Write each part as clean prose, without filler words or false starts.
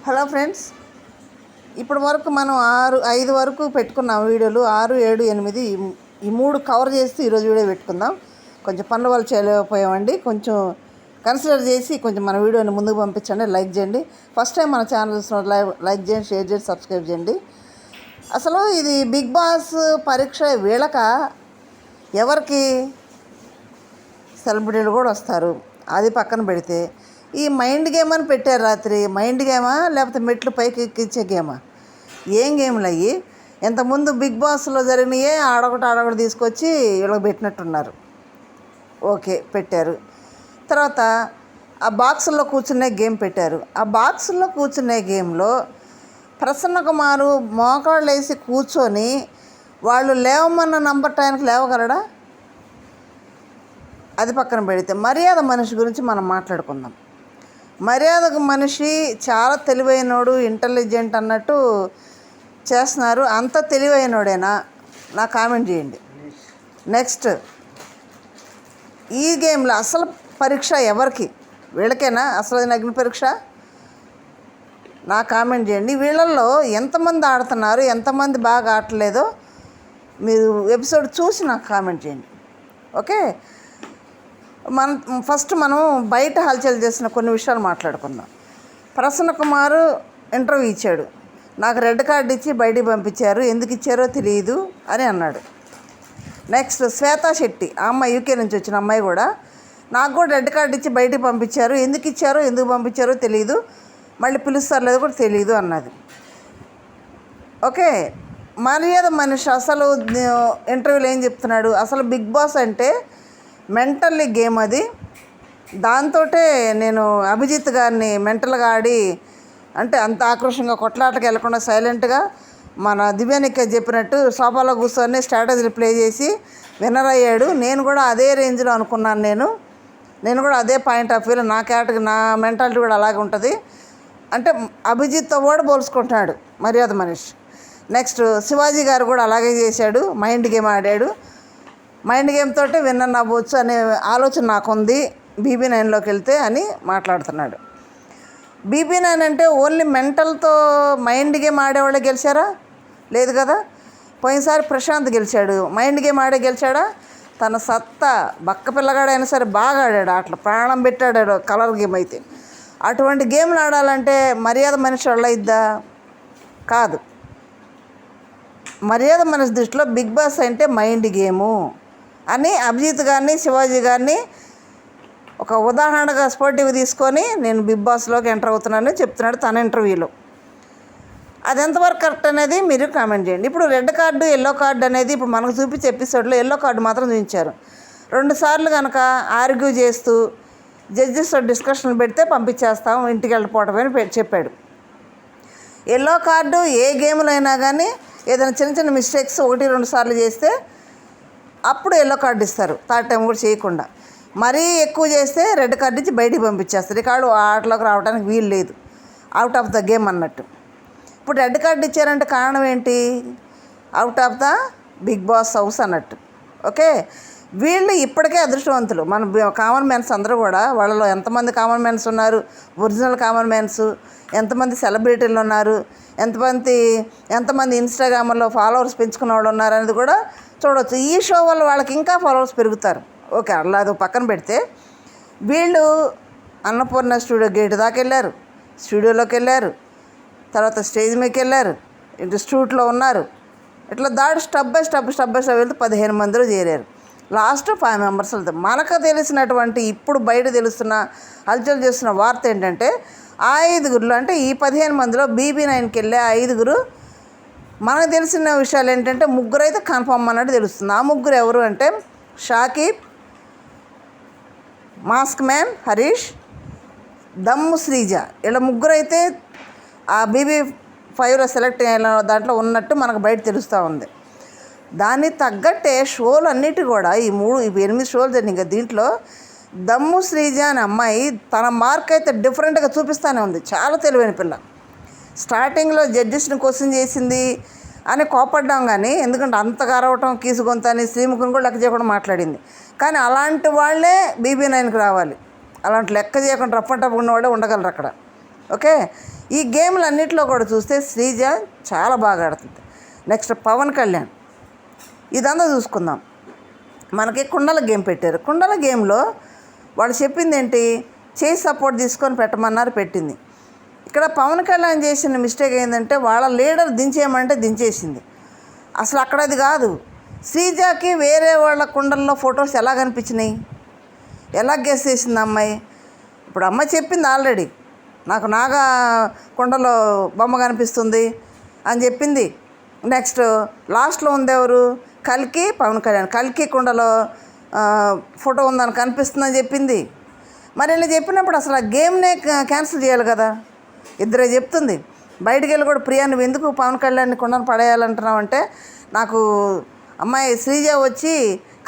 Hello friends, ఇప్పటి వరకు మనం 5 వరకు పెట్టుకున్నాం వీడియోలు. 6, 7, 8 ఈ 3 కవర్ చేస్తూ ఈరోజు వీడియో పెట్టుకుందాం. కొంచెం పనుల వల్ల చేయలేకపోయామండి. కొంచెం కన్సిడర్ చేసి కొంచెం మన వీడియోని ముందుకు పంపించండి. లైక్ చేయండి. ఫస్ట్ టైం మన ఛానల్ చూసిన లైక్ చేయండి, షేర్ చేయండి, సబ్స్క్రైబ్ చేయండి. అసలు ఇది బిగ్ బాస్ పరీక్ష వీళ్ళక ఎవరికి సెలబ్రిటీలు కూడా వస్తారు. అది పక్కన పెడితే ఈ మైండ్ గేమ్ అని పెట్టారు. రాత్రి మైండ్ గేమా లేకపోతే మెట్లు పైకి ఎక్కించే గేమా? ఏం గేమ్లు అయ్యి? ఇంతకుముందు బిగ్ బాస్లో జరిగినాయే ఆడొకటి తీసుకొచ్చి వీళ్ళకి పెట్టినట్టున్నారు. ఓకే, పెట్టారు. తర్వాత ఆ బాక్సుల్లో కూర్చునే గేమ్ పెట్టారు. ఆ బాక్సుల్లో కూర్చునే గేమ్లో ప్రసన్న కుమారు మోకాళ్ళు వేసి కూర్చొని వాళ్ళు లేవమన్న నంబర్ టైంకి లేవగలడా? అది పక్కన పెడితే మర్యాద మనిషి గురించి మనం మాట్లాడుకుందాం. మర్యాదకు మనిషి చాలా తెలివైనోడు, ఇంటెలిజెంట్ అన్నట్టు చేస్తున్నారు. అంత తెలివైనోడేనా? నా కామెంట్ చేయండి. నెక్స్ట్, ఈ గేమ్లో అసలు పరీక్ష ఎవరికి? వీళ్ళకేనా అసలు అగ్ని పరీక్ష? నా కామెంట్ చేయండి. వీళ్ళల్లో ఎంతమంది ఆడుతున్నారు, ఎంతమంది బాగా ఆడలేదో మీరు ఎపిసోడ్ చూసి నాకు కామెంట్ చేయండి. ఓకే, ఫస్ట్ మనం బయట హల్చల్ చేసిన కొన్ని విషయాలు మాట్లాడుకుందాం. ప్రసన్న కుమారు ఇంటర్వ్యూ ఇచ్చాడు. నాకు రెడ్ కార్డు ఇచ్చి బయటికి పంపించారు, ఎందుకు ఇచ్చారో తెలియదు అని అన్నాడు. నెక్స్ట్, శ్వేతా శెట్టి, ఆ అమ్మాయి యూకే నుంచి వచ్చిన అమ్మాయి కూడా, నాకు కూడా రెడ్ కార్డు ఇచ్చి బయటికి పంపించారు, ఎందుకు పంపించారో తెలియదు, మళ్ళీ పిలుస్తారు లేదో కూడా తెలియదు అన్నది. ఓకే, మర్యాద మనిషి అసలు ఇంటర్వ్యూలో ఏం చెప్తున్నాడు? అసలు బిగ్ బాస్ అంటే మెంటల్లీ గేమ్ అది. దాంతో నేను అభిజిత్ గారిని మెంటల్గా ఆడి, అంటే అంత ఆక్రోషంగా కొట్లాటకి వెళ్ళకుండా సైలెంట్గా మన దివ్యానిక చెప్పినట్టు సోఫాలో కూర్చొని స్ట్రాటజీలు ప్లే చేసి విన్నర్ అయ్యాడు. నేను కూడా అదే రేంజ్లో అనుకున్నాను. నేను కూడా అదే పాయింట్ ఆఫ్ వ్యూలో నా కేటగిరీ, నా మెంటాలిటీ కూడా అలాగే ఉంటుంది. అంటే అభిజిత్తో కూడా పోల్చుకుంటున్నాడు మర్యాద మనిషి. నెక్స్ట్, శివాజీ గారు కూడా అలాగే చేశాడు, మైండ్ గేమ్ ఆడాడు. మైండ్ గేమ్ తోటి విన్నర్ అవ్వచ్చు అనే ఆలోచన నాకుంది BB9లోకి వెళ్తే అని మాట్లాడుతున్నాడు. BB9 అంటే ఓన్లీ మెంటల్తో మైండ్ గేమ్ ఆడేవాళ్ళే గెలిచారా? లేదు కదా. పోయినసారి ప్రశాంత్ గెలిచాడు, మైండ్ గేమ్ ఆడే గెలిచాడా? తన సత్తా బక్క పిల్లగాడైనా సరే బాగా ఆడాడు, అట్లా ప్రాణం పెట్టాడు కలర్ గేమ్ అయితే. అటువంటి గేమ్లు ఆడాలంటే మర్యాద మనిషి వల్ల ఇద్దా? కాదు. మర్యాద మనిషి దృష్టిలో బిగ్ బాస్ అంటే మైండ్ గేము అని అభిజిత్ గారిని, శివాజీ గారిని ఒక ఉదాహరణగా స్పోర్టివ్ తీసుకొని నేను బిగ్ బాస్లోకి ఎంటర్ అవుతున్నానని చెప్తున్నాడు తన ఇంటర్వ్యూలో. అది ఎంతవరకు కరెక్ట్ అనేది మీరు కామెంట్ చేయండి. ఇప్పుడు రెడ్ కార్డు, ఎల్లో కార్డు అనేది ఇప్పుడు మనకు చూపించే ఎపిసోడ్లో ఎల్లో కార్డు మాత్రం చూపించారు. 2 సార్లు కనుక ఆర్గ్యూ చేస్తూ జడ్జెస్ డిస్కషన్లు పెడితే పంపించేస్తాం, ఇంటికి వెళ్ళిపోవటం అని చెప్పాడు. ఎల్లో కార్డు ఏ గేమ్లో అయినా కానీ ఏదైనా చిన్న మిస్టేక్స్ 1-2 సార్లు చేస్తే అప్పుడు ఎల్లో కార్డు ఇస్తారు, థర్డ్ టైం కూడా చేయకుండా. మరీ ఎక్కువ చేస్తే రెడ్ కార్డు ఇచ్చి బయటికి పంపించేస్తారు. ఈ కార్డు ఆటలోకి రావడానికి వీలు లేదు, అవుట్ ఆఫ్ ద గేమ్ అన్నట్టు. ఇప్పుడు రెడ్ కార్డు ఇచ్చారంటే కారణం ఏంటి? Out of the Bigg Boss house అన్నట్టు. ఓకే, వీళ్ళు ఇప్పటికే అదృష్టవంతులు. మన కామన్ మ్యాన్స్ అందరూ కూడా, వాళ్ళలో ఎంతమంది కామన్ మ్యాన్స్ ఉన్నారు, ఒరిజినల్ కామన్ మ్యాన్స్, ఎంతమంది సెలబ్రిటీలు ఉన్నారు, ఎంతమంది ఇన్స్టాగ్రామ్లో ఫాలోవర్స్ పెంచుకున్న వాళ్ళు ఉన్నారు అనేది కూడా చూడవచ్చు. ఈ షో వల్ల వాళ్ళకి ఇంకా ఫాలోవర్స్ పెరుగుతారు. ఓకే, అలా అది పక్కన పెడితే వీళ్ళు అన్నపూర్ణ స్టూడియో గేట్ దాకా వెళ్ళారు, స్టూడియోలోకి వెళ్ళారు, తర్వాత స్టేజ్ మీదకి వెళ్ళారు, ఇన్స్టిట్యూట్లో ఉన్నారు. ఇట్లా దాడి స్టెప్ బై స్టెప్ వెళ్తే 15 మందిలో చేరారు. లాస్ట్ 5 మెంబర్స్ వెళ్తారు. మనకు తెలిసినటువంటి ఇప్పుడు బయట తెలుస్తున్న హల్చల్ చేస్తున్న వార్త ఏంటంటే 5 అంటే ఈ 15 మందిలో BB9కి వెళ్ళే 5 మనకు తెలిసిన విషయాలు ఏంటంటే 3 అయితే కన్ఫర్మ్ అన్నట్టు తెలుస్తుంది. ఆ 3 ఎవరు అంటే షాకిబ్, మాస్క్ మ్యాన్ హరీష్, దమ్ము శ్రీజ. ఇలా 3 అయితే ఆ BB5లో సెలెక్ట్ అయిన దాంట్లో ఉన్నట్టు మనకు బయట తెలుస్తూ ఉంది. దానికి తగ్గట్టే షోలు అన్నిటి కూడా ఈ 8 షోలు జరిగినాయి. దీంట్లో దమ్ము శ్రీజ అనే అమ్మాయి తన మార్క్ అయితే డిఫరెంట్గా చూపిస్తూనే ఉంది. చాలా తెలివైన పిల్ల. స్టార్టింగ్లో జడ్జెస్ని క్వశ్చన్ చేసింది అని కోపడ్డాం, కానీ ఎందుకంటే అంతగా అరవటం, కీసుగొంత అని శ్రీముఖిని కూడా లెక్క చేయకుండా మాట్లాడింది. కానీ అలాంటి వాళ్ళే BB9కి రావాలి. అలాంటి లెక్క చేయకుండా రఫ్ అండ్ టఫ్ ఉన్న వాళ్ళే ఉండగలరు అక్కడ. ఓకే. ఈ గేమ్లు అన్నింటిలో కూడా చూస్తే శ్రీజ చాలా బాగా ఆడుతుంది. నెక్స్ట్ పవన్ కళ్యాణ్. ఇదంతా చూసుకుందాం. మనకి కుండల గేమ్ పెట్టారు. కుండల గేమ్లో వాళ్ళు చెప్పింది ఏంటి, చేయి సపోర్ట్ తీసుకొని పెట్టమన్నారు, పెట్టింది. ఇక్కడ పవన్ కళ్యాణ్ చేసిన మిస్టేక్ ఏంటంటే వాళ్ళ లీడర్ దించేయమంటే దించేసింది. అసలు అక్కడ అది కాదు. శ్రీజాకి వేరే వాళ్ళ కుండల్లో ఫొటోస్ ఎలా కనిపించినాయి, ఎలా గెస్ చేసింది అమ్మాయి? ఇప్పుడు అమ్మాయి చెప్పింది ఆల్రెడీ, నాకు నాగా కుండలో బొమ్మ కనిపిస్తుంది అని చెప్పింది. నెక్స్ట్ లాస్ట్లో ఉంది ఎవరు, కల్కి పవన్ కళ్యాణ్. కల్కి కుండలో ఫోటో ఉందని కనిపిస్తుందని చెప్పింది. మరి ఇలా చెప్పినప్పుడు అసలు ఆ గేమ్నే క్యాన్సిల్ చేయాలి కదా. ఇద్దరే చెప్తుంది. బయటికి వెళ్ళి కూడా ప్రియా నువ్వు ఎందుకు పవన్ కళ్యాణ్ని కుండను పడేయాలంటున్నావు అంటే, నాకు అమ్మాయి శ్రీజ వచ్చి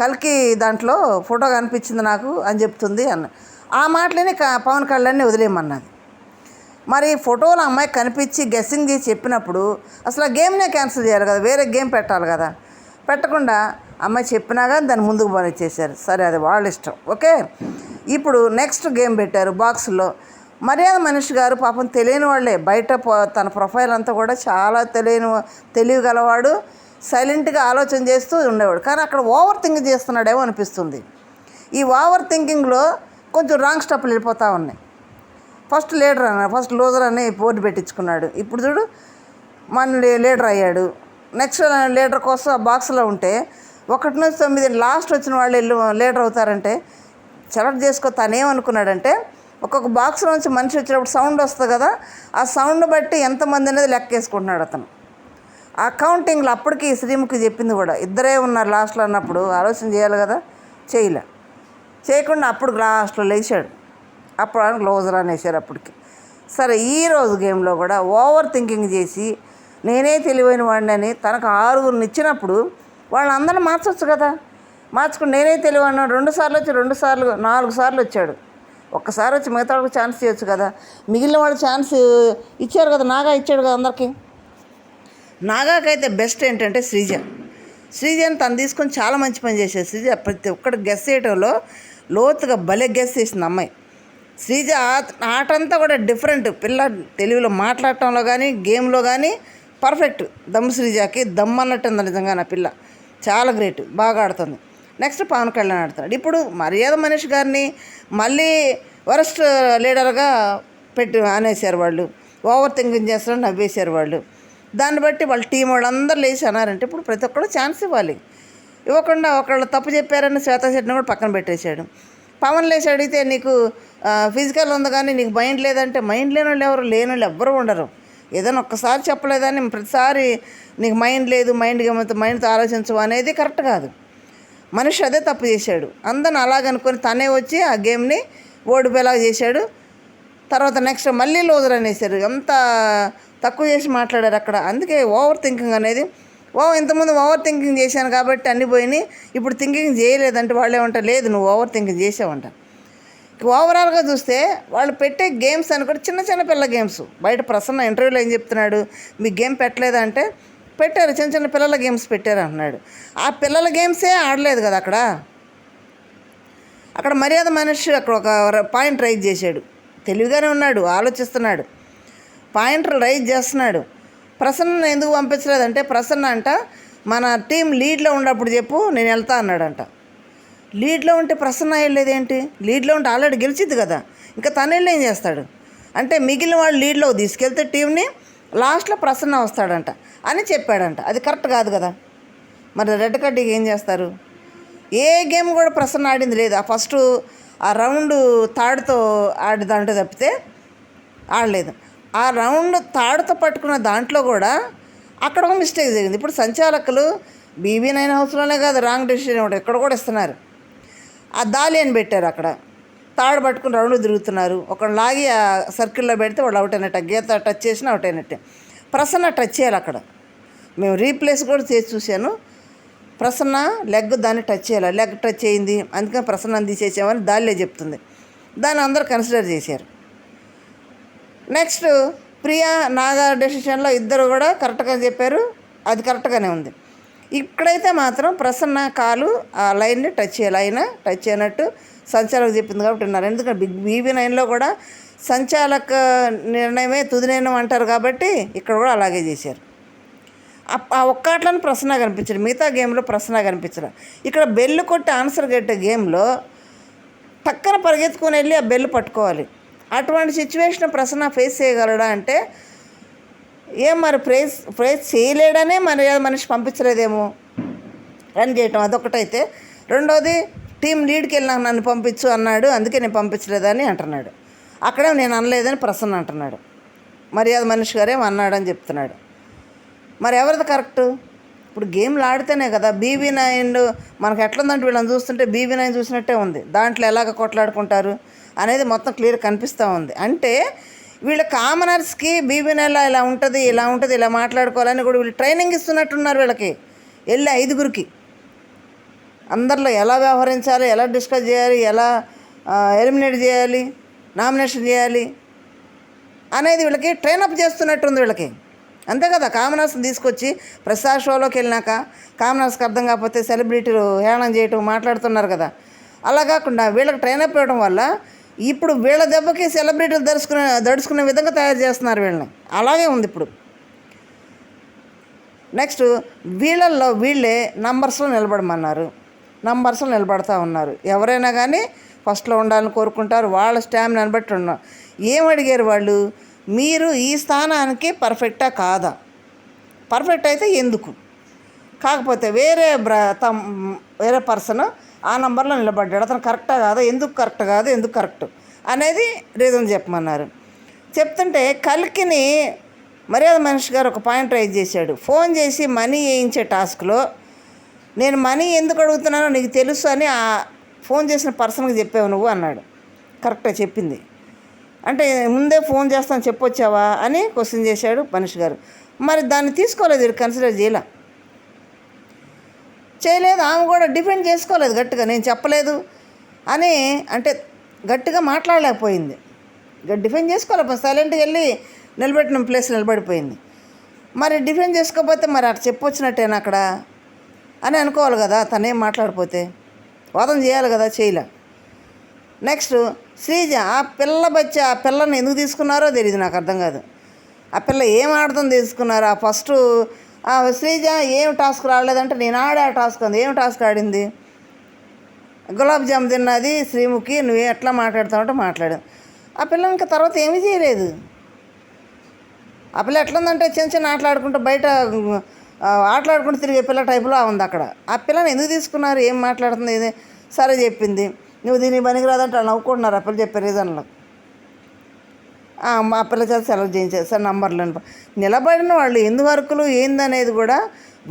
కల్కి దాంట్లో ఫోటో కనిపించింది నాకు అని చెప్తుంది అన్న. ఆ మాటలని పవన్ కళ్యాణ్ని వదిలేయమన్నది. మరి ఫోటోలో అమ్మాయి కనిపించి గెస్సింగ్ చేసి చెప్పినప్పుడు అసలు ఆ గేమ్నే క్యాన్సిల్ చేయాలి కదా, వేరే గేమ్ పెట్టాలి కదా. పెట్టకుండా అమ్మాయి చెప్పినా కానీ దాన్ని ముందుకు పనిచేశారు. సరే, అది వాళ్ళ ఇష్టం. ఓకే. ఇప్పుడు నెక్స్ట్ గేమ్ పెట్టారు బాక్స్లో. మర్యాద మనిషి గారు పాపం తెలియని వాళ్ళే, బయట తన ప్రొఫైల్ అంతా కూడా చాలా తెలివి గలవాడు, సైలెంట్గా ఆలోచన చేస్తూ ఉండేవాడు. కానీ అక్కడ ఓవర్ థింకింగ్ చేస్తున్నాడేమో అనిపిస్తుంది. ఈ ఓవర్ థింకింగ్లో కొంచెం రాంగ్ స్టెప్లు వెళ్ళిపోతూ ఉన్నాయి. ఫస్ట్ లూజర్ అని బోర్డు పెట్టించుకున్నాడు. ఇప్పుడు చూడు మన లీడర్ అయ్యాడు. నెక్స్ట్ లీడర్ కోసం ఆ బాక్స్లో ఉంటే 1 నుంచి 9 లాస్ట్ వచ్చిన వాళ్ళు లీడర్ అవుతారంటే సెలెక్ట్ చేసుకో. తనేమనుకున్నాడంటే ఒక్కొక్క బాక్స్ నుంచి మనిషి వచ్చినప్పుడు సౌండ్ వస్తుంది కదా, ఆ సౌండ్ బట్టి ఎంతమంది అనేది లెక్కేసుకుంటున్నాడు అతను. ఆ కౌంటింగ్లో అప్పటికి శ్రీముఖి చెప్పింది కూడా, ఇద్దరే ఉన్నారు లాస్ట్లో అన్నప్పుడు ఆలోచన చేయాలి కదా, చేయకుండా అప్పుడు లాస్ట్లో లేచాడు. అప్పుడు ఆయన క్లోజర్ అనేసారు అప్పటికి. సరే, ఈరోజు గేమ్లో కూడా ఓవర్ థింకింగ్ చేసి నేనే తెలివైన వాడిని అని తనకు 6 ఇచ్చినప్పుడు వాళ్ళందరినీ మార్చవచ్చు కదా. మార్చుకుని నేనే తెలివైన 2 సార్లు వచ్చి 4 సార్లు వచ్చాడు. ఒక్కసారి వచ్చి మిగతా వాళ్ళకి ఛాన్స్ చేయొచ్చు కదా. మిగిలిన వాళ్ళు ఛాన్స్ ఇచ్చారు కదా, నాగా ఇచ్చాడు కదా అందరికీ. నాగాకైతే బెస్ట్ ఏంటంటే శ్రీజని తను తీసుకొని చాలా మంచి పని చేసేది. శ్రీజ ప్రతి ఒక్కటి గెస్ చేయడంలో లోతుగా భలే గెస్ చేసింది అమ్మాయి. శ్రీజ ఆటంతా కూడా డిఫరెంట్. పిల్ల తెలుగులో మాట్లాడటంలో కానీ గేమ్లో కానీ పర్ఫెక్ట్. శ్రీజాకి అన్నట్టు ఉంది నిజంగా. నా పిల్ల చాలా గ్రేట్, బాగా ఆడుతుంది. నెక్స్ట్ పవన్ కళ్యాణ్ ఆడుతున్నాడు. ఇప్పుడు మర్యాద మనిషి గారిని మళ్ళీ వరస్ట్ లీడర్గా అనేసారు వాళ్ళు. ఓవర్ థింకింగ్ చేస్తారని నవ్వేశారు వాళ్ళు. దాన్ని బట్టి వాళ్ళ టీం వాళ్ళందరూ లేచి అన్నారంటే ఇప్పుడు ప్రతి ఒక్కళ్ళు ఛాన్స్ ఇవ్వకుండా ఒకళ్ళు తప్పు చెప్పారని శ్వేతా శెట్టిని కూడా పక్కన పెట్టేశాడు. పవన్ లేచి అడిగితే నీకు ఫిజికల్ ఉంది కానీ నీకు మైండ్ లేదంటే, మైండ్ లేని వాళ్ళు ఎవ్వరూ ఉండరు. ఏదైనా ఒక్కసారి చెప్పలేదని ప్రతిసారి నీకు మైండ్ లేదు, మైండ్తో ఆలోచించవు అనేది కరెక్ట్ కాదు. మనిషి అదే తప్పు చేశాడు. అందరిని అలాగనుకొని తనే వచ్చి ఆ గేమ్ని ఓడిపోయేలాగా చేశాడు. తర్వాత నెక్స్ట్ మళ్ళీ లూజర్ అనేసారు. ఎంత తక్కువ చేసి మాట్లాడారు అక్కడ. అందుకే ఓవర్ థింకింగ్ అనేది ఇంతకుముందు ఓవర్ థింకింగ్ చేశాను కాబట్టి అన్నీ పోయినాయి, ఇప్పుడు థింకింగ్ చేయలేదంటే వాళ్ళు ఏమంటారు, లేదు నువ్వు ఓవర్ థింకింగ్ చేసావంట. ఓవరాల్గా చూస్తే వాళ్ళు పెట్టే గేమ్స్ అని కూడా చిన్న చిన్న పిల్ల గేమ్స్. బయట ప్రసన్న ఇంటర్వ్యూలో ఏం చెప్తున్నాడు, మీ గేమ్ పెట్టలేదంటే పెట్టారు, చిన్న చిన్న పిల్లల గేమ్స్ పెట్టారు అంటున్నాడు. ఆ పిల్లల గేమ్సే ఆడలేదు కదా అక్కడ మర్యాద మనిషి అక్కడ ఒక పాయింట్ రైజ్ చేశాడు. తెలివిగానే ఉన్నాడు, ఆలోచిస్తున్నాడు, పాయింట్ రైజ్ చేస్తున్నాడు. ప్రసన్న ఎందుకు పంపించలేదంటే, ప్రసన్న అంట మన టీం లీడ్లో ఉన్నప్పుడు చెప్పు నేను వెళ్తా అన్నాడంట. లీడ్లో ఉంటే ప్రసన్న వెళ్ళేదేంటి? లీడ్లో ఉంటే ఆల్రెడీ గెలిచిద్ది కదా, ఇంకా తను వెళ్ళి ఏం చేస్తాడు అంటే మిగిలిన వాళ్ళు లీడ్లో తీసుకెళ్తే టీంని లాస్ట్లో ప్రసన్న వస్తాడంట అని చెప్పాడంట. అది కరెక్ట్ కాదు కదా. మరి రెడ్ కార్డుకి ఏం చేస్తారు? ఏ గేమ్ కూడా ప్రసన్న ఆడింది లేదు. ఆ ఫస్ట్ ఆ రౌండ్ తాడుతో ఆడిదంటే తప్పితే ఆడలేదు. ఆ రౌండ్ తాడుతో పట్టుకున్న దాంట్లో కూడా అక్కడ ఒక మిస్టేక్ జరిగింది. ఇప్పుడు సంచాలకులు BB9 హౌస్లోనే కాదు, రాంగ్ డెసిషన్ ఒకటి ఎక్కడ కూడా ఇస్తున్నారు. ఆ దాలి అని పెట్టారు, అక్కడ తాడు పట్టుకుని రౌండ్ తిరుగుతున్నారు. ఒకళ్ళు లాగి ఆ సర్కిల్లో పెడితే వాళ్ళు అవుట్ అయినట్టు, గీత టచ్ చేసినా అవుట్ అయినట్టే. ప్రసన్న టచ్ చేయాలి అక్కడ. మేము రీప్లేస్ కూడా చేసి చూశాను. ప్రసన్న లెగ్ దాన్ని టచ్ చేయాలి, లెగ్ టచ్ అయింది అందుకని ప్రసన్నని తీసేసామని దానిలో చెప్తుంది. దాన్ని అందరూ కన్సిడర్ చేశారు. నెక్స్ట్ ప్రియా నాగా డెసిషన్లో ఇద్దరు కూడా కరెక్ట్గా చెప్పారు, అది కరెక్ట్గానే ఉంది. ఇక్కడైతే మాత్రం ప్రసన్న కాలు ఆ లైన్ని టచ్ చేయాలి, టచ్ చేయనట్టు సంచాలకు చెప్పింది కాబట్టి ఉన్నారు. ఎందుకంటే BB9లో కూడా సంచాలక నిర్ణయమే తుది నిర్ణయం అంటారు కాబట్టి ఇక్కడ కూడా అలాగే చేశారు. ఆ ఒక్కట్లని ప్రశ్న కనిపించదు, మిగతా గేమ్లో ప్రశ్న కనిపించదు. ఇక్కడ బెల్లు కొట్టి ఆన్సర్ కట్టే గేమ్లో పక్కన పరిగెత్తుకొని వెళ్ళి ఆ బెల్లు పట్టుకోవాలి. అటువంటి సిచ్యువేషన్ ప్రశ్న ఫేస్ చేయగలడా అంటే ఏం మరి ఫేస్ చేయలేడనే మనిషి పంపించలేదేమో రన్ చేయటం, అదొకటైతే. రెండోది టీం లీడ్కి వెళ్ళినాక నన్ను పంపించు అన్నాడు, అందుకే నేను పంపించలేదని అంటున్నాడు. అక్కడే నేను అనలేదని ప్రసన్న అంటున్నాడు. మర్యాద మనిషి గారేం అన్నాడని చెప్తున్నాడు. మరి ఎవరిది కరెక్టు? ఇప్పుడు గేమ్లు ఆడితేనే కదా. BB9 మనకు ఎట్లుందంటే వీళ్ళని చూస్తుంటే BB9 చూసినట్టే ఉంది. దాంట్లో ఎలాగ కొట్లాడుకుంటారు అనేది మొత్తం క్లియర్ కనిపిస్తూ ఉంది. అంటే వీళ్ళ కామనర్స్కి BB9 ఇలా ఉంటుంది, ఇలా మాట్లాడుకోవాలని కూడా వీళ్ళు ట్రైనింగ్ ఇస్తున్నట్టున్నారు వీళ్ళకి. వెళ్ళి 5గురికి అందరిలో ఎలా వ్యవహరించాలి, ఎలా డిస్కస్ చేయాలి, ఎలా ఎలిమినేట్ చేయాలి, నామినేషన్ చేయాలి అనేది వీళ్ళకి ట్రైనప్ చేస్తున్నట్టుంది వీళ్ళకి. అంతే కదా. కామనర్స్ని తీసుకొచ్చి ప్రసాద్ షోలోకి వెళ్ళినాక కామనర్స్కి అర్థం కాకపోతే సెలబ్రిటీలు హేళన చేయటం మాట్లాడుతున్నారు కదా. అలా కాకుండా వీళ్ళకి ట్రైనప్ ఇవ్వడం వల్ల ఇప్పుడు వీళ్ళ దెబ్బకి సెలబ్రిటీలు దడుచుకునే విధంగా తయారు చేస్తున్నారు వీళ్ళని. అలాగే ఉంది ఇప్పుడు. నెక్స్ట్ వీళ్ళల్లో వీళ్ళే నంబర్స్లో నిలబడమన్నారు. నంబర్స్లో నిలబడతా ఉన్నారు. ఎవరైనా కానీ ఫస్ట్లో ఉండాలని కోరుకుంటారు. వాళ్ళ స్టామినాని బట్టి ఉన్నారు. ఏం అడిగారు వాళ్ళు? మీరు ఈ స్థానానికి పర్ఫెక్టా కాదా? పర్ఫెక్ట్ అయితే ఎందుకు? కాకపోతే వేరే పర్సన్ ఆ నెంబర్లో నిలబడ్డాడు, అతను కరెక్టా కాదా, ఎందుకు కరెక్ట్ అనేది రీజన్ చెప్పమన్నారు. చెప్తుంటే కల్కిని మర్యాద మనిషి గారు ఒక పాయింట్ రైజ్ చేశాడు. ఫోన్ చేసి మనీ వేయించే టాస్క్లో నేను మనీ ఎందుకు అడుగుతున్నానో నీకు తెలుసు అని ఆ ఫోన్ చేసిన పర్సన్కి చెప్పావు నువ్వు అన్నాడు. కరెక్టే చెప్పింది. అంటే ముందే ఫోన్ చేస్తాను చెప్పొచ్చావా అని క్వశ్చన్ చేశాడు మనిషి గారు. మరి దాన్ని తీసుకోలేదు, కన్సిడర్ చేయలేదు. ఆమె కూడా డిఫెండ్ చేసుకోలేదు గట్టిగా, నేను చెప్పలేదు అని. అంటే గట్టిగా మాట్లాడలేకపోయింది, డిఫెండ్ చేసుకోలేకపోయింది. సైలెంట్గా వెళ్ళి నిలబెట్టిన ప్లేస్ నిలబడిపోయింది. మరి డిఫెండ్ చేసుకోకపోతే మరి అట్లా చెప్పొచ్చినట్టేనా అక్కడ అని అనుకోవాలి కదా. తనేం మాట్లాడిపోతే వాదన చేయాలి కదా, చేయలే. నెక్స్ట్ శ్రీజ, ఆ పిల్లని ఎందుకు తీసుకున్నారో తెలియదు, నాకు అర్థం కాదు. ఆ పిల్ల ఏం ఆడుతుందో తీసుకున్నారు. ఆ ఫస్ట్ శ్రీజ ఏం టాస్క్ రాలేదంటే నేను ఆడే ఆ టాస్క్ అంది. ఏం టాస్క్ ఆడింది? గులాబ్ జామ్ తిన్నది శ్రీముఖి, నువ్వు ఎట్లా మాట్లాడుతావంటే మాట్లాడు. ఆ పిల్ల ఇంకా తర్వాత ఏమీ చేయలేదు. ఆ పిల్ల ఎట్లుందంటే చిన్న ఆటలాడుకుంటూ బయట ఆటలాడుకుంటూ తిరిగే పిల్ల టైపులో ఉంది అక్కడ. ఆ పిల్లని ఎందుకు తీసుకున్నారు, ఏం మాట్లాడుతుంది, ఇది సరే చెప్పింది. నువ్వు దీనికి పనికిరాదంటే వాళ్ళు నవ్వుకుంటున్నారు ఆ పిల్ల చెప్పే రీజన్లో. ఆ పిల్ల చేత సెలెక్ట్ చేయించారు. సార్ నంబర్లు నిలబడిన వాళ్ళు ఎందువరకులు ఏందనేది కూడా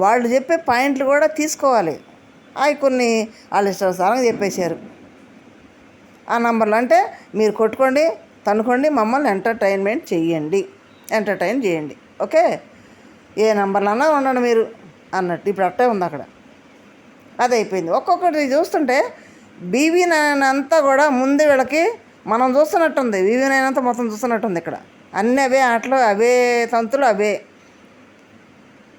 వాళ్ళు చెప్పే పాయింట్లు కూడా తీసుకోవాలి. అవి కొన్ని వాళ్ళ ఇష్టానుసారంగా చెప్పేశారు. ఆ నంబర్లు అంటే మీరు కొట్టుకోండి, తనుకోండి, మమ్మల్ని ఎంటర్టైన్ చేయండి, ఓకే, ఏ నెంబర్లన్నా ఉండండి మీరు అన్నట్టు. ఇప్పుడు అట్టే ఉంది అక్కడ, అది అయిపోయింది. ఒక్కొక్కటి చూస్తుంటే BB9 అంతా కూడా ముందు వీళ్ళకి మనం చూస్తున్నట్టుంది. BB9 అంతా మొత్తం చూస్తున్నట్టుంది. ఇక్కడ అన్నీ అవే ఆటలు, అవే తంతులు, అవే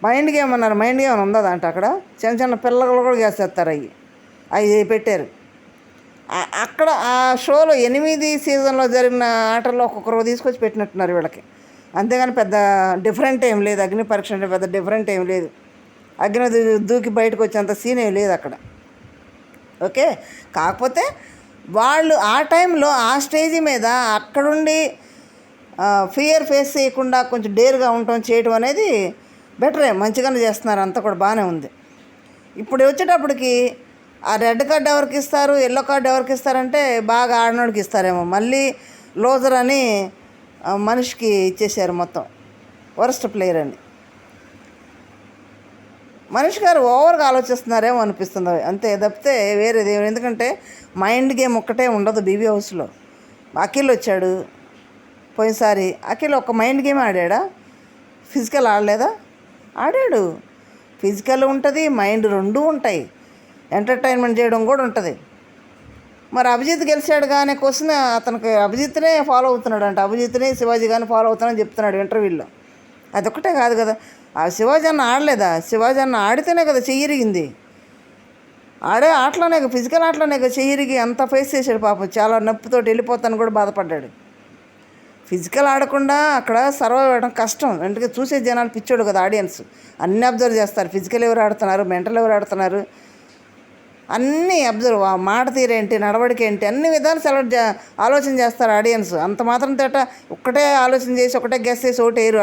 మైండ్ గేమ్ అన్నారు. మైండ్ గేమ్ ఉందా దాంట్లో? అక్కడ చిన్న పిల్లలు కూడా చేసేస్తారు. అవి పెట్టారు అక్కడ. ఆ షోలో 8 సీజన్లో జరిగిన ఆటల్లో ఒక్కొక్కరు తీసుకొచ్చి పెట్టినట్టున్నారు వీళ్ళకి. అంతేగాని పెద్ద డిఫరెంట్ ఏం లేదు. అగ్ని పరీక్ష అంటే పెద్ద డిఫరెంట్ ఏం లేదు. అగ్ని దూకి బయటకు వచ్చేంత సీన్ ఏం లేదు అక్కడ, ఓకే. కాకపోతే వాళ్ళు ఆ టైంలో ఆ స్టేజ్ మీద అక్కడుండి ఫియర్ ఫేస్ చేయకుండా కొంచెం డేర్గా చేయటం అనేది బెటరే, మంచిగానే చేస్తున్నారు. అంతా కూడా బాగానే ఉంది. ఇప్పుడు వచ్చేటప్పటికి ఆ రెడ్ కార్డు ఎవరికి ఇస్తారు, ఎల్లో కార్డు ఎవరికి ఇస్తారంటే బాగా ఆడినోడికి ఇస్తారేమో. మళ్ళీ లోజర్ అని మనిషికి ఇచ్చేసారు మొత్తం, వరస్ట్ ప్లేయర్ అని. మనిషి గారు ఓవర్గా ఆలోచిస్తున్నారేమో అనిపిస్తుంది అంతే, తప్పితే వేరేది. ఎందుకంటే మైండ్ గేమ్ ఒక్కటే ఉండదు BB హౌస్లో. అఖిల్ వచ్చాడు పోయినసారి. అఖిల్ ఒక మైండ్ గేమ్ ఆడా, ఫిజికల్ ఆడలేదా? ఆడాడు. ఫిజికల్ ఉంటుంది, మైండ్ రెండూ ఉంటాయి. ఎంటర్టైన్మెంట్ చేయడం కూడా ఉంటుంది. మరి అభిజిత్ గెలిచాడు కానీ క్వశ్చన్ అతనికి అభిజిత్నే ఫాలో అవుతున్నాడు అంట. అభిజిత్నే శివాజీ గారిని ఫాలో అవుతానని చెప్తున్నాడు ఇంటర్వ్యూలో. అదొక్కటే కాదు కదా, ఆ శివాజీ అన్న ఆడలేదా? శివాజీ అన్న ఆడితేనే కదా చెయ్యిరిగింది. ఆడే ఆటలోనే, ఫిజికల్ ఆటలోనే కదా చెయ్యిరిగి అంత ఫేస్ చేశాడు పాపం. చాలా నొప్పితో వెళ్ళిపోతాను కూడా బాధపడ్డాడు. ఫిజికల్ ఆడకుండా అక్కడ సర్వైవ్ అవ్వడం కష్టం. ఎందుకంటే చూసే జనాలు పిచ్చోడు కదా ఆడియన్స్, అన్నీ అబ్జర్వ్ చేస్తారు. ఫిజికల్ ఎవరు ఆడుతున్నారు, మెంటల్ ఎవరు ఆడుతున్నారు, అన్నీ అబ్జర్వ్, ఆ మాట తీరేంటి, నడవడిక ఏంటి, అన్ని విధాలు ఆలోచన చేస్తారు ఆడియన్స్. అంత మాత్రం తేట ఒక్కటే ఆలోచన చేసి ఒకటే గెస్ చేసి ఒకటి వేయరు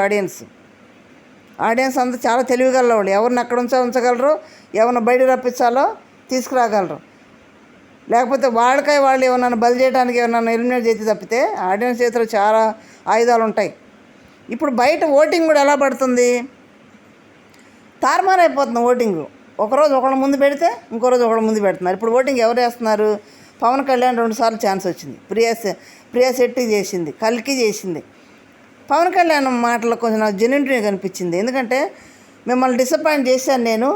ఆడియన్స్ అంతా చాలా తెలివిగల వాళ్ళు. ఎవరిని అక్కడ ఉంచగలరు, ఎవరిని బయట రప్పించాలో తీసుకురాగలరు. లేకపోతే వాళ్ళు ఏమన్నా బలి చేయడానికి ఏమన్నా ఎలిమినేట్ చేసి తప్పితే ఆడియన్స్ చేతిలో చాలా ఆయుధాలు ఉంటాయి. ఇప్పుడు బయట ఓటింగ్ కూడా ఎలా పడుతుంది, తారుమారైపోతుంది ఓటింగ్. ఒకరోజు ఒకళ్ళ ముందు పెడితే ఇంకో రోజు ఒకళ్ళ ముందు పెడుతున్నారు. ఇప్పుడు ఓటింగ్ ఎవరు వేస్తున్నారు? పవన్ కళ్యాణ్ 2 సార్లు ఛాన్స్ వచ్చింది, ప్రియా శెట్టి చేసింది, కల్కి చేసింది. పవన్ కళ్యాణ్ మాటలు కొంచెం నాకు జెన్యూనిటీ కనిపించింది. ఎందుకంటే మిమ్మల్ని డిసప్పాయింట్ చేశాను నేను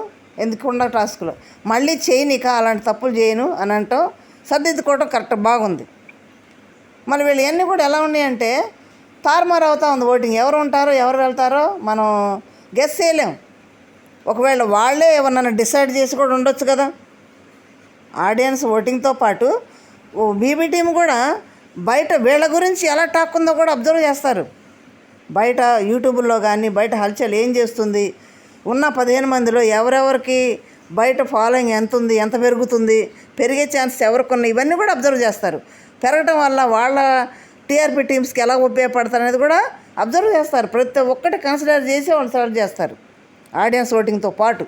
ఎందుకుండా టాస్క్లో, మళ్ళీ చేయనిక అలాంటి తప్పులు చేయను అని అంటాం, సర్దిద్దుకోవటం కరెక్ట్ బాగుంది. మరి వీళ్ళు ఇవన్నీ కూడా ఎలా ఉన్నాయంటే తారుమారు అవుతూ ఉంది ఓటింగ్. ఎవరు ఉంటారో ఎవరు వెళ్తారో మనం గెస్ చేయలేం. ఒకవేళ వాళ్ళే ఎవరన్నా డిసైడ్ చేసి కూడా ఉండొచ్చు కదా. ఆడియన్స్ ఓటింగ్తో పాటు బీబీ టీం కూడా బయట వీళ్ళ గురించి ఎలా టాక్ ఉందో కూడా అబ్జర్వ్ చేస్తారు. బయట యూట్యూబ్లో కానీ బయట హల్చల్ ఏం చేస్తుంది, ఉన్న 15 మందిలో ఎవరెవరికి బయట ఫాలోయింగ్ ఎంత ఉంది, ఎంత పెరుగుతుంది, పెరిగే ఛాన్సెస్ ఎవరికి ఉన్నాయి, ఇవన్నీ కూడా అబ్జర్వ్ చేస్తారు. పెరగటం వల్ల వాళ్ళ టీఆర్పీ టీమ్స్కి ఎలా ఉపయోగపడతారు అనేది కూడా అబ్జర్వ్ చేస్తారు. ప్రతి ఒక్కటి కన్సిడర్ చేసి వాళ్ళు సెలెక్ట్ చేస్తారు ఆడియన్స్ ఓటింగ్తో పాటు.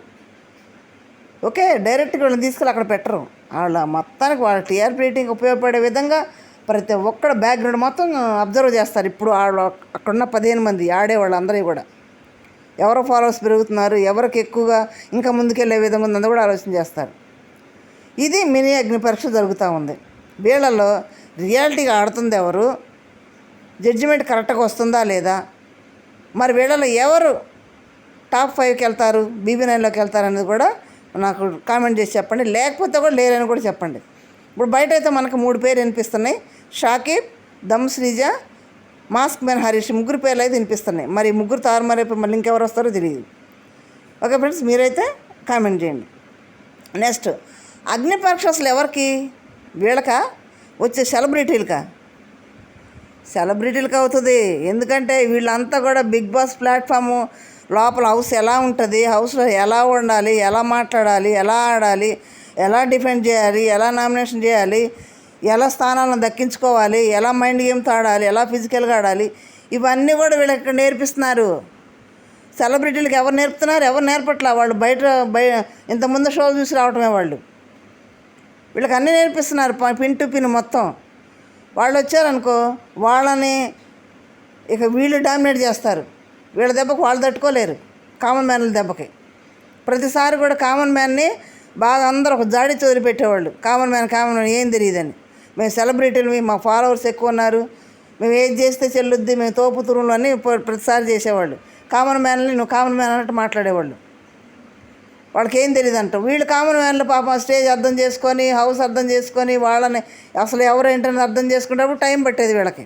ఓకే, డైరెక్ట్గా వాళ్ళని తీసుకెళ్ళి అక్కడ పెట్టరు. వాళ్ళ మొత్తానికి వాళ్ళ టీఆర్పీ రేటింగ్ ఉపయోగపడే విధంగా ప్రతి ఒక్కడ బ్యాక్గ్రౌండ్ మొత్తం అబ్జర్వ్ చేస్తారు. ఇప్పుడు వాళ్ళు అక్కడున్న 15 మంది ఆడేవాళ్ళు అందరూ కూడా ఎవరు ఫాలోవర్స్ పెరుగుతున్నారు, ఎవరికి ఎక్కువగా ఇంకా ముందుకెళ్ళే విధంగా ఉందని కూడా ఆలోచన చేస్తారు. ఇది మినీ అగ్ని పరీక్ష జరుగుతూ ఉంది. వీళ్ళలో రియాలిటీగా ఆడుతుంది ఎవరు, జడ్జిమెంట్ కరెక్ట్గా వస్తుందా లేదా, మరి వీళ్ళలో ఎవరు టాప్ 5కి వెళ్తారు, BB9లోకి వెళ్తారు అనేది కూడా నాకు కామెంట్ చేసి చెప్పండి. లేకపోతే కూడా లేరని కూడా చెప్పండి. ఇప్పుడు బయట అయితే మనకు 3 పేర్లు వినిపిస్తున్నాయి. షాకిబ్, దమ్ శ్రీజ, మాస్క్ మ్యాన్ హరీష్, 3 పేర్లు అయితే వినిపిస్తున్నాయి. మరి 3 తారుమారైపోయి మళ్ళీ ఇంకెవరు వస్తారో తెలియదు. ఓకే ఫ్రెండ్స్, మీరైతే కామెంట్ చేయండి. నెక్స్ట్, అగ్ని పరీక్ష అసలు ఎవరికి, వీళ్ళకా వచ్చే సెలబ్రిటీలకా అవుతుంది. ఎందుకంటే వీళ్ళంతా కూడా బిగ్ బాస్ ప్లాట్ఫాము లోపల హౌస్ ఎలా ఉంటుంది, హౌస్లో ఎలా ఉండాలి, ఎలా మాట్లాడాలి, ఎలా ఆడాలి, ఎలా డిఫెండ్ చేయాలి, ఎలా నామినేషన్ చేయాలి, ఎలా స్థానాలను దక్కించుకోవాలి, ఎలా మైండ్ గేమ్తో ఆడాలి, ఎలా ఫిజికల్గా ఆడాలి, ఇవన్నీ కూడా వీళ్ళకి ఇక్కడ నేర్పిస్తున్నారు. సెలబ్రిటీలకు ఎవరు నేర్పుతున్నారు, ఎవరు నేర్పట్లా. వాళ్ళు బయట ఇంతకుముందు షోలు చూసి రావటమే వాళ్ళు. వీళ్ళకి అన్నీ నేర్పిస్తున్నారు పిన్ టు పిన్ మొత్తం. వాళ్ళు వచ్చారనుకో వాళ్ళని ఇక వీళ్ళు డామినేట్ చేస్తారు. వీళ్ళ దెబ్బకు వాళ్ళు తట్టుకోలేరు, కామన్ మ్యాన్ల దెబ్బకి. ప్రతిసారి కూడా కామన్ మ్యాన్ని బాగా అందరూ ఒక జాడి వదిలిపెట్టేవాళ్ళు. కామన్ మ్యాన్ ఏం తెలియదని. మేము సెలబ్రిటీలు, మా ఫాలోవర్స్ ఎక్కువ ఉన్నారు, మేము ఏది చేస్తే చెల్లుద్ది, మేము తోపు తురుములు అని ప్రతిసారి చేసేవాళ్ళు. కామన్ మ్యాన్ని నువ్వు కామన్ మ్యాన్ అన్నట్టు మాట్లాడేవాళ్ళు. వాళ్ళకి ఏం తెలియదు. వీళ్ళు కామన్ మ్యాన్లు పాపం స్టేజ్ అర్థం చేసుకొని, హౌస్ అర్థం చేసుకొని, వాళ్ళని అసలు ఎవరేంటని అర్థం చేసుకునేటప్పుడు టైం పట్టేది వీళ్ళకి.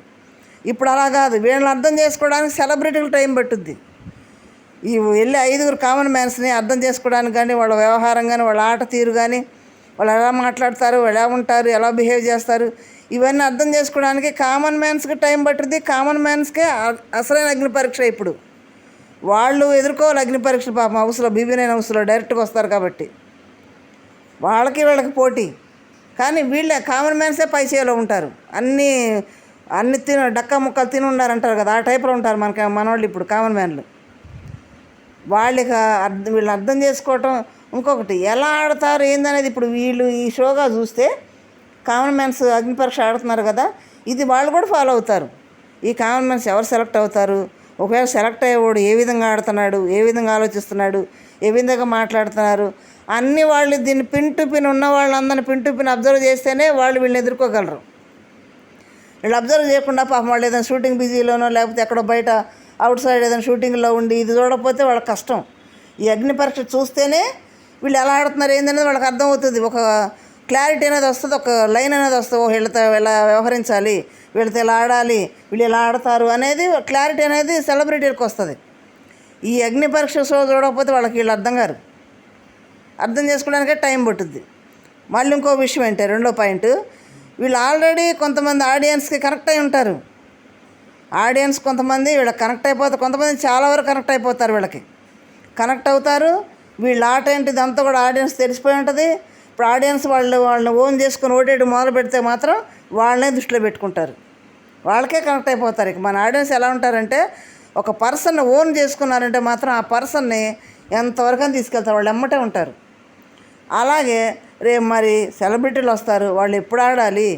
ఇప్పుడు అలా కాదు, వీళ్ళని అర్థం చేసుకోవడానికి సెలబ్రిటీలు టైం పట్టుద్ది. ఈ వెళ్ళి 5 కామన్ మ్యాన్స్ని అర్థం చేసుకోవడానికి కానీ, వాళ్ళ వ్యవహారం కానీ, వాళ్ళ ఆట తీరు కానీ, వాళ్ళు ఎలా మాట్లాడతారు, ఎలా ఉంటారు, ఎలా బిహేవ్ చేస్తారు, ఇవన్నీ అర్థం చేసుకోవడానికి కామన్ మ్యాన్స్కి టైం పట్టుద్ది. కామన్ మ్యాన్స్కే అసలైన అగ్ని పరీక్ష. ఇప్పుడు వాళ్ళు ఎదుర్కోవాలి అగ్ని పరీక్షలు. పాపం హౌస్లో BB9 హౌస్లో డైరెక్ట్గా వస్తారు కాబట్టి వీళ్ళకి పోటీ. కానీ వీళ్ళే కామన్ మ్యాన్సే పై చేలో ఉంటారు. అన్నీ డక్కా ముక్కలు తిని ఉన్నారంటారు కదా, ఆ టైప్లో ఉంటారు మనవాళ్ళు ఇప్పుడు కామన్ మ్యాన్లు. వాళ్ళకి వీళ్ళని అర్థం చేసుకోవటం. ఇంకొకటి, ఎలా ఆడతారు ఏందనేది ఇప్పుడు వీళ్ళు ఈ షోగా చూస్తే కామన్ మ్యాన్స్ అగ్ని పరీక్ష ఆడుతున్నారు కదా, ఇది వాళ్ళు కూడా ఫాలో అవుతారు. ఈ కామన్ మ్యాన్స్ ఎవరు సెలెక్ట్ అవుతారు, ఒకవేళ సెలెక్ట్ అయ్యేవాడు ఏ విధంగా ఆడుతున్నాడు, ఏ విధంగా ఆలోచిస్తున్నాడు, ఏ విధంగా మాట్లాడుతున్నారు, అన్ని వాళ్ళు దీన్ని పిన్ టు పిన్ ఉన్న వాళ్ళందరినీ పిన్ టు పిన్ అబ్జర్వ్ చేస్తేనే వాళ్ళు వీళ్ళని ఎదుర్కోగలరు. వీళ్ళు అబ్జర్వ్ చేయకుండా పాపం వాళ్ళు ఏదైనా షూటింగ్ బిజీలోనో లేకపోతే ఎక్కడో బయట అవుట్ సైడ్ ఏదైనా షూటింగ్లో ఉండి ఇది చూడకపోతే వాళ్ళకి కష్టం. ఈ అగ్ని పరీక్ష చూస్తేనే వీళ్ళు ఎలా ఆడుతున్నారు ఏందనేది వాళ్ళకి అర్థమవుతుంది. ఒక క్లారిటీ అనేది వస్తుంది, ఒక లైన్ అనేది వస్తుంది. వీళ్ళతో ఎలా వ్యవహరించాలి, వీళ్ళతో ఎలా ఆడాలి, వీళ్ళు ఎలా ఆడతారు అనేది క్లారిటీ అనేది సెలబ్రిటీలకు వస్తుంది. ఈ అగ్ని పరీక్ష షో చూడకపోతే వాళ్ళకి వీళ్ళు అర్థం చేసుకోవడానికే టైం పట్టుద్ది. మళ్ళీ ఇంకో విషయం ఏంటంటే, రెండో పాయింట్, వీళ్ళు ఆల్రెడీ కొంతమంది ఆడియన్స్కి కనెక్ట్ అయి ఉంటారు. ఆడియన్స్ కొంతమంది వీళ్ళకి కనెక్ట్ అయిపోతారు, కొంతమంది చాలా వరకు కనెక్ట్ అయిపోతారు, వీళ్ళకి కనెక్ట్ అవుతారు. వీళ్ళ ఆట ఏంటిది అంతా కూడా ఆడియన్స్ తెలిసిపోయి ఉంటుంది. ఇప్పుడు ఆడియన్స్ వాళ్ళని ఓన్ చేసుకుని ఓటేయడం మొదలు పెడితే మాత్రం వాళ్ళనే దృష్టిలో పెట్టుకుంటారు, వాళ్ళకే కనెక్ట్ అయిపోతారు. ఇక మన ఆడియన్స్ ఎలా ఉంటారంటే ఒక పర్సన్ని ఓన్ చేసుకున్నారంటే మాత్రం ఆ పర్సన్ని ఎంతవరకు అని తీసుకెళ్తారు, వాళ్ళు ఎమ్మటే ఉంటారు. అలాగే రేపు మరి సెలబ్రిటీలు వస్తారు, వాళ్ళు ఎప్పుడు ఆడాలి,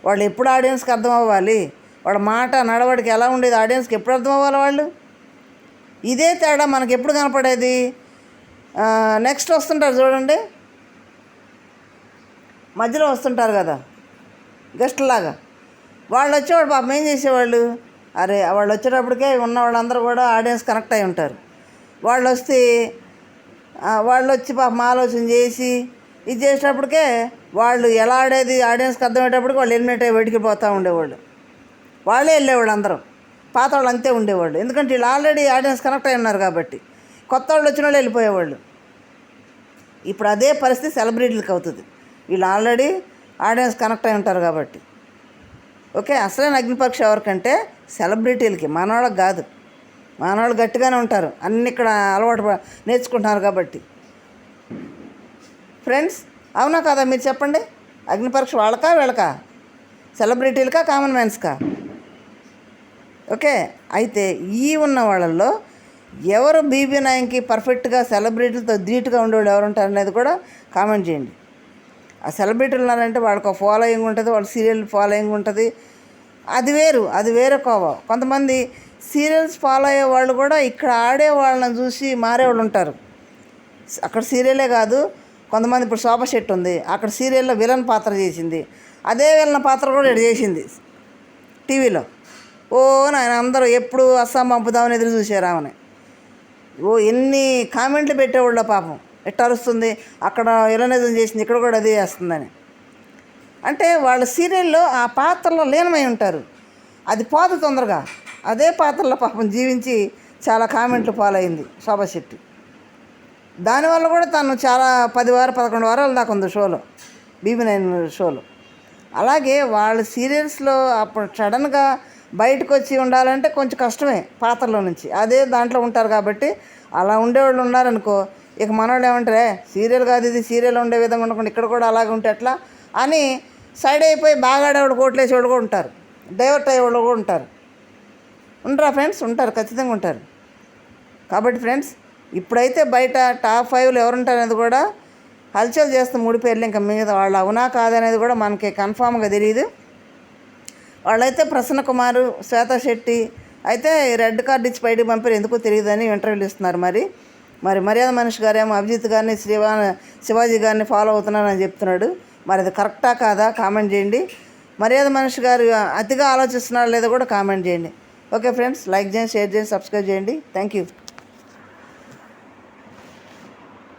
వాళ్ళు ఎప్పుడు ఆడియన్స్కి అర్థం అవ్వాలి, వాళ్ళ మాట నడవడికి ఎలా ఉండేది ఆడియన్స్కి ఎప్పుడు అర్థం అవ్వాలి వాళ్ళు. ఇదే తేడా మనకి ఎప్పుడు కనపడేది, నెక్స్ట్ వస్తుంటారు చూడండి, మధ్యలో వస్తుంటారు కదా గెస్ట్లాగా, వాళ్ళు వచ్చేవాడు పాపం ఏం చేసేవాళ్ళు, అరే వాళ్ళు వచ్చేటప్పటికే ఉన్న వాళ్ళందరూ కూడా ఆడియన్స్ కనెక్ట్ అయి ఉంటారు. వాళ్ళు వచ్చి పాపం ఆలోచన చేసి ఇది చేసేటప్పటికే వాళ్ళు ఎలా ఆడేది ఆడియన్స్కి అర్థమయ్యేటప్పటికి వాళ్ళు ఎలిమినేట్ అయ్యి బయటికి పోతూ ఉండేవాళ్ళు, వాళ్ళే వెళ్ళేవాళ్ళు, అందరూ పాత వాళ్ళు అంతే ఉండేవాళ్ళు. ఎందుకంటే వీళ్ళు ఆల్రెడీ ఆడియన్స్ కనెక్ట్ అయి ఉన్నారు కాబట్టి, కొత్త వాళ్ళు వచ్చిన వాళ్ళు వెళ్ళిపోయేవాళ్ళు. ఇప్పుడు అదే పరిస్థితి సెలబ్రిటీలకు అవుతుంది, వీళ్ళు ఆల్రెడీ ఆడియన్స్ కనెక్ట్ అయి ఉంటారు కాబట్టి. ఓకే, అసలైన అగ్నిపరీక్ష ఎవరికంటే సెలబ్రిటీలకి, మనవాళ్ళకి కాదు. మనవాళ్ళు గట్టిగానే ఉంటారు, అన్ని ఇక్కడ అలవాటు నేర్చుకుంటున్నారు కాబట్టి. ఫ్రెండ్స్, అవునా కాదా మీరు చెప్పండి, అగ్నిపరీక్ష వాళ్ళకా వీళ్ళకా, సెలబ్రిటీలకా కామన్ మ్యాన్స్కా? ఓకే, అయితే ఈ ఉన్న వాళ్ళల్లో ఎవరు బీబీ నాయన్కి పర్ఫెక్ట్గా సెలబ్రిటీలతో ధీటుగా ఉండేవాళ్ళు ఎవరు ఉంటారు అనేది కూడా కామెంట్ చేయండి. ఆ సెలబ్రిటీలు ఉన్నారంటే వాళ్ళకి ఒక ఫాలోయింగ్ ఉంటుంది, వాళ్ళ సీరియల్ ఫాలోయింగ్ ఉంటుంది, అది వేరే కోవ. కొంతమంది సీరియల్స్ ఫాలో అయ్యే వాళ్ళు కూడా ఇక్కడ ఆడే వాళ్ళని చూసి మారేవాళ్ళు ఉంటారు. అక్కడ సీరియలే కాదు, కొంతమంది ఇప్పుడు శోభా శెట్టి ఉంది, అక్కడ సీరియల్లో విలన్ పాత్ర చేసింది, అదే విలన్ పాత్ర కూడా ఇక్కడ చేసింది టీవీలో. నాయన అందరూ ఎప్పుడు అస్సాం పంపుదామని ఎదురు చూసారు ఆమెని. ఎన్ని కామెంట్లు పెట్టేవాళ్ళ పాపం, ఎట్ట అరుస్తుంది, అక్కడ విలనిజం చేసింది, ఇక్కడ కూడా అదే చేస్తుందని. అంటే వాళ్ళ సీరియల్లో ఆ పాత్రలో లీనమై ఉంటారు, అది పోదు తొందరగా. అదే పాత్రలో పాపం జీవించి చాలా కామెంట్లు పాలైంది శోభా శెట్టి. దానివల్ల కూడా తను చాలా 11 వారాల దాకా ఉంది షోలో, బీబీ నైన్ షోలో. అలాగే వాళ్ళ సీరియల్స్లో అప్పుడు సడన్గా బయటకు వచ్చి ఉండాలంటే కొంచెం కష్టమే పాత్రలో నుంచి, అదే దాంట్లో ఉంటారు కాబట్టి. అలా ఉండేవాళ్ళు ఉన్నారనుకో, ఇక మనవాళ్ళు ఏమంటారే సీరియల్ కాదు ఇది, సీరియల్ ఉండే విధంగా ఉండకుండా ఇక్కడ కూడా అలాగే ఉంటే ఎట్లా అని సైడ్ అయిపోయి బాగా ఆడేవాళ్ళు, కోట్లేసేవాళ్ళు కూడా ఉంటారు, డైవర్ట్ అయ్యేవాళ్ళు కూడా ఉంటారు. ఉంటారా ఫ్రెండ్స్? ఉంటారు, ఖచ్చితంగా ఉంటారు. కాబట్టి ఫ్రెండ్స్, ఇప్పుడైతే బయట టాప్ 5లో ఎవరుంటారు అనేది కూడా హల్చల్ చేస్తున్న 3 పేర్లు, ఇంకా మిగతా వాళ్ళు అవునా కాదనేది కూడా మనకి కన్ఫామ్గా తెలియదు. వాళ్ళైతే ప్రసన్న కుమారు, శ్వేతా శెట్టి అయితే రెడ్ కార్డు ఇచ్చి బయటకు పంపారు, ఎందుకో తెలియదని ఇంటర్వ్యూలు ఇస్తున్నారు. మరి మర్యాద మనిషి గారేమో అభిజిత్ గారిని శివాజీ గారిని ఫాలో అవుతున్నారని చెప్తున్నాడు. మరి అది కరెక్టా కాదా కామెంట్ చేయండి. మర్యాద మనిషి గారు అతిగా ఆలోచిస్తున్నారో లేదో కూడా కామెంట్ చేయండి. ఓకే ఫ్రెండ్స్, లైక్ చేయండి, షేర్ చేయండి, సబ్స్క్రైబ్ చేయండి. Thank you.